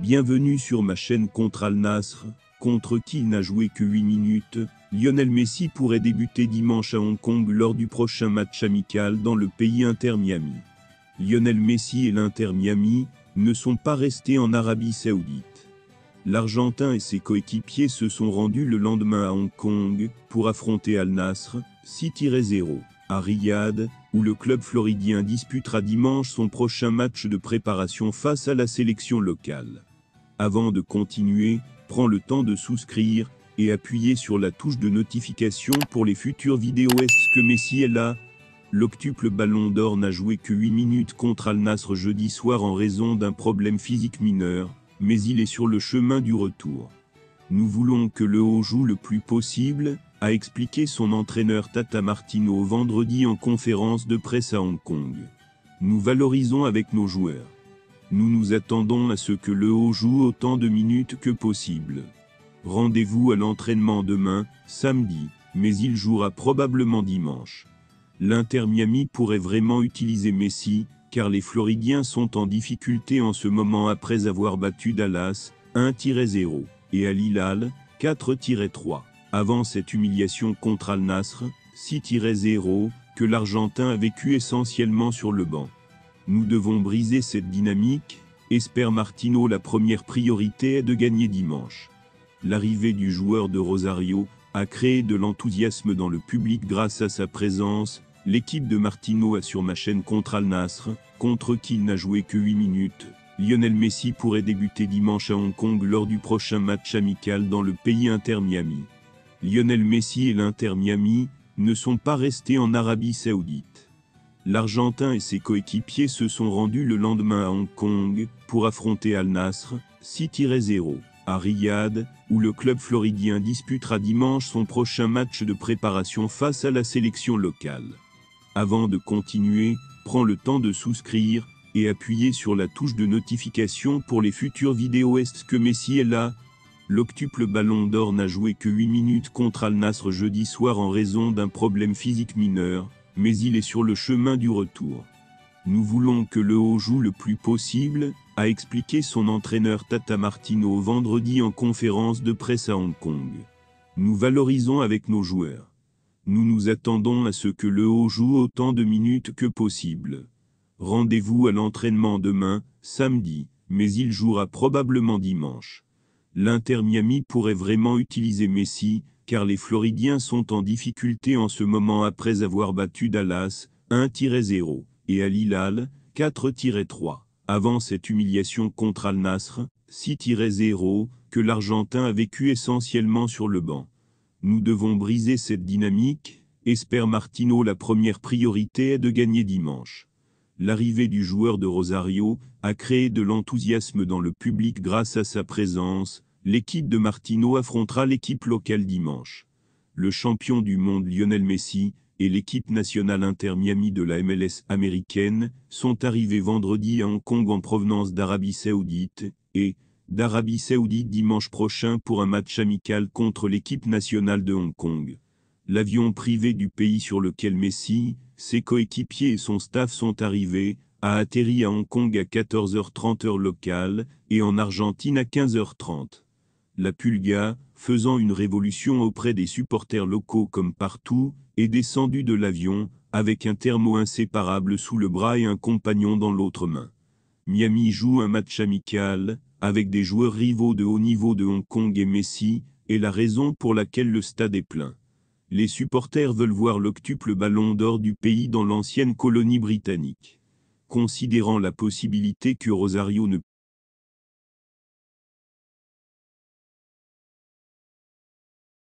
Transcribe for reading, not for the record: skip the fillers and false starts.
Bienvenue sur ma chaîne contre Al Nassr, contre qui il n'a joué que 8 minutes. Lionel Messi pourrait débuter dimanche à Hong Kong lors du prochain match amical dans le pays Inter Miami. Lionel Messi et l'Inter Miami ne sont pas restés en Arabie Saoudite. L'Argentin et ses coéquipiers se sont rendus le lendemain à Hong Kong pour affronter Al Nassr, 6-0, à Riyad, où le club floridien disputera dimanche son prochain match de préparation face à la sélection locale. Avant de continuer, prends le temps de souscrire et appuyer sur la touche de notification pour les futures vidéos. Est-ce que Messi est là? L'octuple Ballon d'Or n'a joué que 8 minutes contre Al Nassr jeudi soir en raison d'un problème physique mineur, mais il est sur le chemin du retour. Nous voulons que le haut joue le plus possible, a expliqué son entraîneur Tata Martino vendredi en conférence de presse à Hong Kong. Nous valorisons avec nos joueurs. Nous nous attendons à ce que le haut joue autant de minutes que possible. Rendez-vous à l'entraînement demain, samedi, mais il jouera probablement dimanche. L'Inter Miami pourrait vraiment utiliser Messi, car les Floridiens sont en difficulté en ce moment après avoir battu Dallas, 1-0, et Al Hilal, 4-3. Avant cette humiliation contre Al Nassr, 6-0, que l'Argentin a vécu essentiellement sur le banc. Nous devons briser cette dynamique, espère Martino. La première priorité est de gagner dimanche. L'arrivée du joueur de Rosario a créé de l'enthousiasme dans le public grâce à sa présence. L'équipe de Martino a sur ma chaîne contre Al Nassr, contre qui il n'a joué que 8 minutes. Lionel Messi pourrait débuter dimanche à Hong Kong lors du prochain match amical dans le pays Inter Miami. Lionel Messi et l'Inter Miami ne sont pas restés en Arabie Saoudite. L'Argentin et ses coéquipiers se sont rendus le lendemain à Hong Kong pour affronter Al Nassr, 6-0, à Riyad, où le club floridien disputera dimanche son prochain match de préparation face à la sélection locale. Avant de continuer, prends le temps de souscrire et appuyer sur la touche de notification pour les futures vidéos. Est-ce que Messi est là? L'octuple Ballon d'Or n'a joué que 8 minutes contre Al Nassr jeudi soir en raison d'un problème physique mineur, mais il est sur le chemin du retour. Nous voulons que le haut joue le plus possible, a expliqué son entraîneur Tata Martino vendredi en conférence de presse à Hong Kong. Nous valorisons avec nos joueurs. Nous nous attendons à ce que le haut joue autant de minutes que possible. Rendez-vous à l'entraînement demain, samedi, mais il jouera probablement dimanche. L'Inter Miami pourrait vraiment utiliser Messi, car les Floridiens sont en difficulté en ce moment après avoir battu Dallas, 1-0, et Al Hilal, 4-3. Avant cette humiliation contre Al Nassr, 6-0, que l'Argentin a vécu essentiellement sur le banc. Nous devons briser cette dynamique, espère Martino. La première priorité est de gagner dimanche. L'arrivée du joueur de Rosario a créé de l'enthousiasme dans le public grâce à sa présence. L'équipe de Martino affrontera l'équipe locale dimanche. Le champion du monde Lionel Messi et l'équipe nationale Inter Miami de la MLS américaine sont arrivés vendredi à Hong Kong en provenance d'Arabie Saoudite et d'Arabie Saoudite dimanche prochain pour un match amical contre l'équipe nationale de Hong Kong. L'avion privé du pays sur lequel Messi, ses coéquipiers et son staff sont arrivés a atterri à Hong Kong à 14h30 heure locale et en Argentine à 15h30. La Pulga, faisant une révolution auprès des supporters locaux comme partout, est descendue de l'avion, avec un thermo inséparable sous le bras et un compagnon dans l'autre main. Miami joue un match amical, avec des joueurs rivaux de haut niveau de Hong Kong et Messi, est la raison pour laquelle le stade est plein. Les supporters veulent voir l'octuple Ballon d'Or du pays dans l'ancienne colonie britannique. Considérant la possibilité que Rosario ne